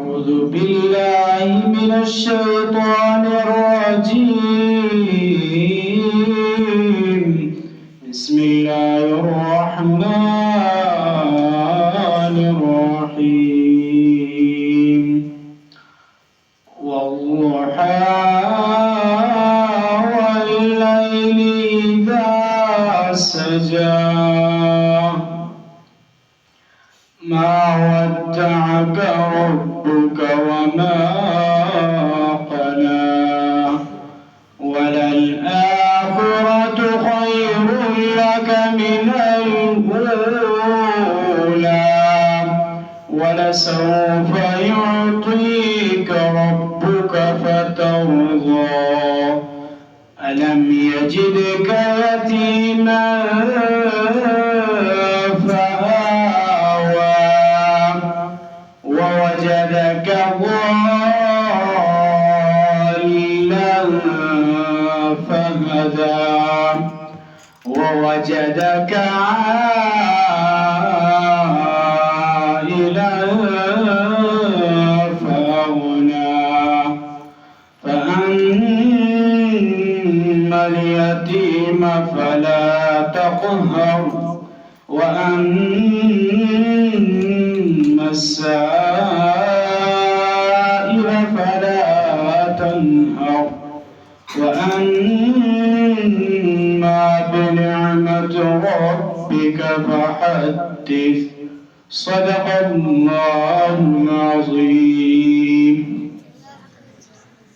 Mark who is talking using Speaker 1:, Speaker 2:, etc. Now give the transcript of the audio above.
Speaker 1: أعوذ بالله من الشيطان الرجيم. بسم الله الرحمن الرحيم. والضحى والليل إذا سجى ما ودعك ربك وما قلى وللآخرة خير لك من الأولى ولسوف يعطيك ربك فترضى ألم يجدك يتيما ووجدك ضالا فهدى ووجدك عائلا فأغنى فأما اليتيم فلا تقهر وأما السائل فلا تنهر وأما بنعمة ربك فحدث. صدق الله العظيم.